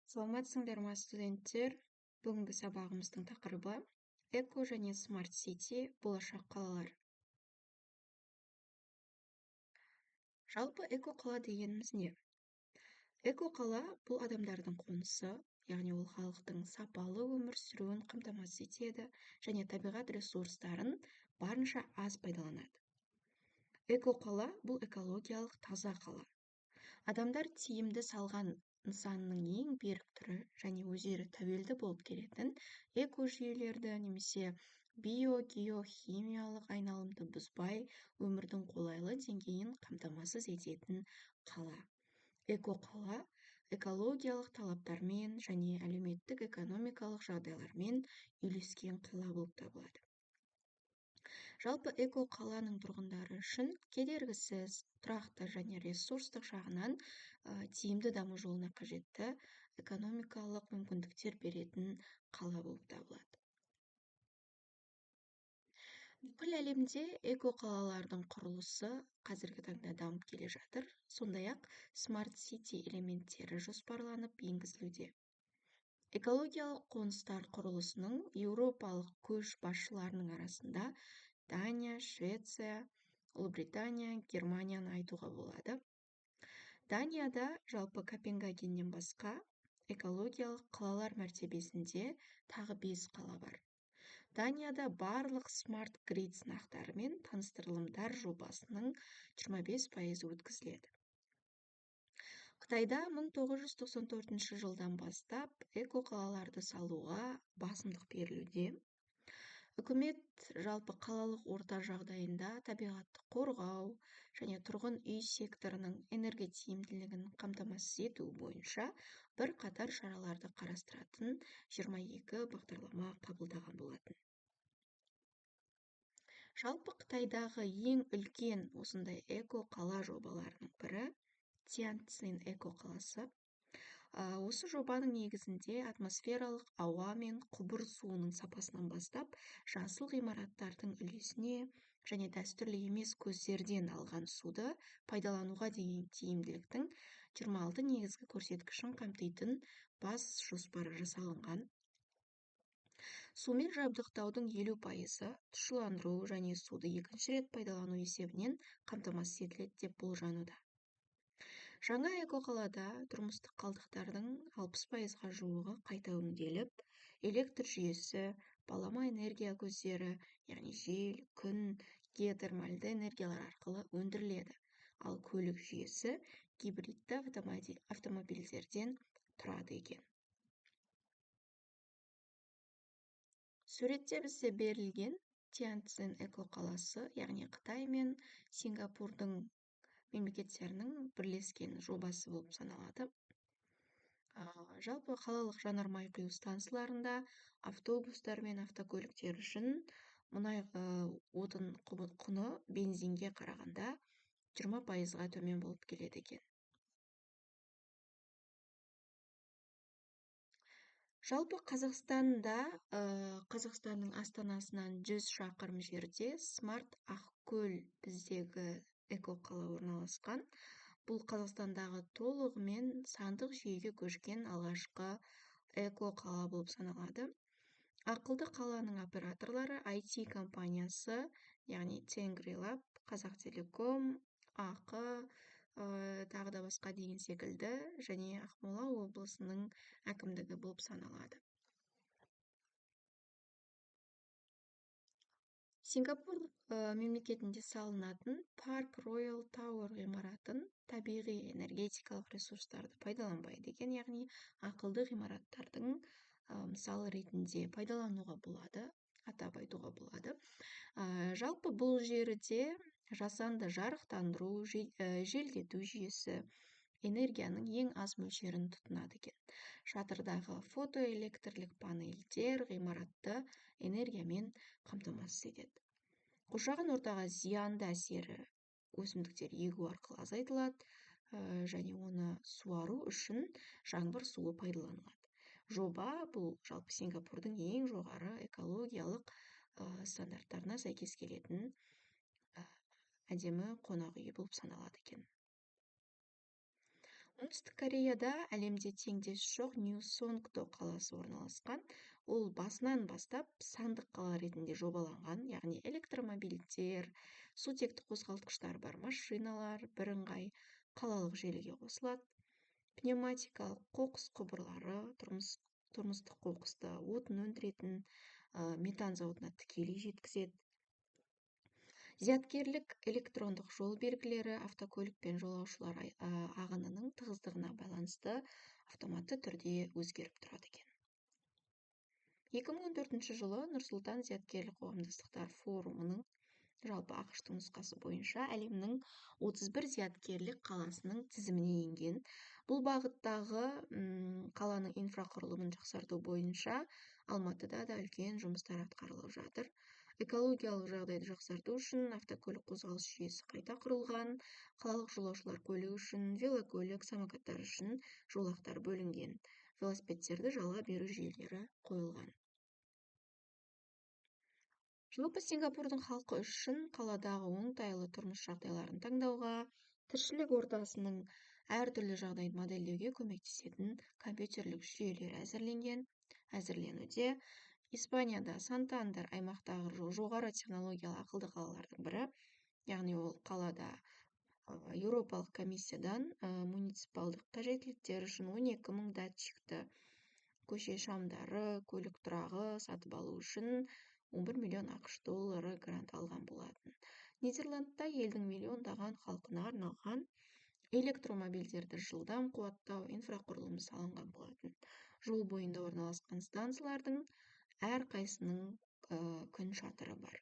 Саламатсыңдар ма, студенттер? Бүгінгі сабағымыздың тақырыбы эко және смарт сити болашақ қалалар. Жалпы эко қала дегеніміз не? Эко қала бұл адамдардың қонысы, яғни ол халықтың сапалы өмір сүруін қамтамасыз етеді және табиғат ресурстарын барынша аз пайдаланады. Эко қала бұл экологиялық таза қала. Адамдар тиімді салған нысанның ең берік түрі және өздері тәуелді болып келетін экожүйелерді немесе биогеохимиялық айналымды бұзбай өмірдің қолайлы деңгейін қамтамасыз ететін қала. Эко-қала экологиялық талаптармен және әлеуметтік-экономикалық жағдайлармен үйлескен қала болып табылады. Жалпы эко-қаланың тұрғындары үшін кедергісіз, тұрақты және ресурстық жағынан тиімді даму жолына қажетті экономикалық мүмкіндіктер беретін қала болып табылады. Бүкіл әлемде эко-қалалардың құрылысы қазіргі таңда дамып келе жатыр, сондай-ақ смарт сити элементтері жоспарланып енгізілуде. Экологиялық қоныстар құрылысының еуропалық көшбасшыларының арасында Дания, Швеция, Ұлыбритания, Германияны айтуға болады. Данияда жалпы Копенгагеннен басқа экологиялық қалалар мәртебесінде тағы 5 қала бар. Данияда барлық смарт грид сынақтары мен таныстырылымдар жобасының 25% өткізіледі. Қытайда 1994 жылдан бастап эко-қалаларды салуға басымдық берілуде. Үкімет жалпы қалалық орта жағдайында табиғатты қорғау және тұрғын үй секторының энерготиімділігін қамтамасыз ету бойынша бір қатар шараларды қарастыратын 22 бағдарлама қабылдаған болатын. Жалпы Қытайдағы ең үлкен осындай эко-қала жобаларының бірі Тяньцзин эко-қаласы. Осы жобаның негізінде атмосфералық ауа мен құбыр суының сапасынан бастап жасыл ғимараттардың үлесіне және дәстүрлі емес көздерден алған суды пайдалануға деген тиімділіктің 26 негізгі көрсеткішін қамтитын бас жоспары жасалынған. Сумен жабдықтаудың 50% тұщыландыру және суды екінші рет пайдалану есебінен қамтамасыз етіледі деп болжануда. Жаңа эко-қалада тұрмыстық қалдықтардың 60%-ға жуығы қайта өңделіп, электр жүйесі, балама энергия көздері, яғни жел, күн, геотермальды энергиялар арқылы өндіріледі, ал көлік жүйесі гибридті автомобильдерден тұрады екен. Суретте бізде берілген Тяньцзин эко-қаласы, яғни Қытай мен Сингапурдың мемлекеттерінің бірлескен жобасы болып саналады. Жалпы қалалық жанармай құю станцияларында автобустар мен автокөліктер үшін мұнай отын құны бензинге қарағанда 20%-ға төмен болып келеді екен. Жалпы Қазақстанда, Қазақстанның астанасынан 100 шақырым жерде Смарт Ақкөл біздегі эко-қала орналасқан. Бұл Қазақстандағы толығымен сандық жүйеге көшкен алғашқы эко-қала болып саналады. Ақылды қаланың операторлары IT компаниясы, яғни Тенгрилаб, Қазақтелеком, ақы, тағы да басқа деген секілді, және Ақмола облысының әкімдігі болып саналады. Сингапур мемлекетінде салынатын Парк Роял Тауэр ғимаратын табиғи энергетикалық ресурстарды пайдаланбайды екен, яғни ақылды ғимараттардың мысалы ретінде пайдалануға болады, атап айтуға болады. Жалпы бұл жерде жасанды жарықтандыру, желдету жүйесі энергияның ең аз мөлшерін тұтынады екен. Шатырдағы фотоэлектрлік панельдер ғимаратты энергиямен қамтамасыз етеді. Қоршаған ортаға зиянды әсері өсімдіктер егу арқылы азайтылады, және оны суару үшін жаңбыр суы пайдаланылады. Жоба бұл жалпы Сингапурдың ең жоғары экологиялық стандарттарына сәйкес келетін әдемі қонақ үйі болып саналады екен. оңтүстік кореяда әлемде теңдесі жоқ нью-сонгдо қаласы орналасқан. Ол басынан бастап сандық қала ретінде жобаланған, яғни электромобильдер, сутекті қозғалтқыштар бар машиналар бірыңғай қалалық желіге қосылады. Пневматикалық қоқыс құбырлары тұрмыстық қоқысты отын өндіретін метан зауытына тікелей жеткізеді. Зияткерлік электрондық жол белгілері автокөлік пен жолаушылар ағынының тығыздығына байланысты автоматты түрде өзгеріп тұрады екен. 2014 жылы Нұрсұлтан зияткерлік қоғамдастықтар форумының жалпы ақш нұсқасы бойынша әлемнің 31 зияткерлік қаласының тізіміне енген. Бұл бағыттағы қаланың инфрақұрылымын жақсарту бойынша Алматыда да үлкен жұмыстар атқарылып жатыр. Экологиялық жағдайды жақсарту үшін автокөлік қозғалыс жүйесі қайта құрылған, қалалық жолаушылар көлігі үшін, велокөлік, самокаттар үшін жолақтар бөлінген, велосипедтерді жалға беру жүйелері қойылған. Жалпы Сингапурдың халқы үшін қаладағы оңтайлы тұрмыс жағдайларын таңдауға, тіршілік ортасының әртүрлі жағдайын модельдеуге көмектесетін компьютерлік жүйелер әзірленуде. Испанияда Сантандер аймақтағы жоғары технологиялы ақылды қалалардың бірі, яғни ол қалада Еуропалық комиссиядан муниципалдық қажеттіліктер үшін 12 мың датчикті көше шамдары, көлік тұрағы сатып алу үшін 11 миллион ақш доллары грант алған болатын. Нидерландта елдің миллиондаған халқына арналған электромобильдерді жылдам қуаттау инфрақұрылымы салынған болатын. Жол бойында орналасқан станциялардың әрқайсының күн шатыры бар.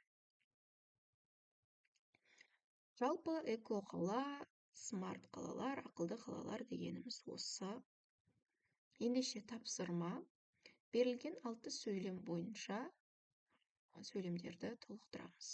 Жалпы эко-қала, смарт қалалар, ақылды қалалар дегеніміз осы. Ендеше тапсырма берілген 6 сөйлем бойынша сөйлемдерді толықтырамыз.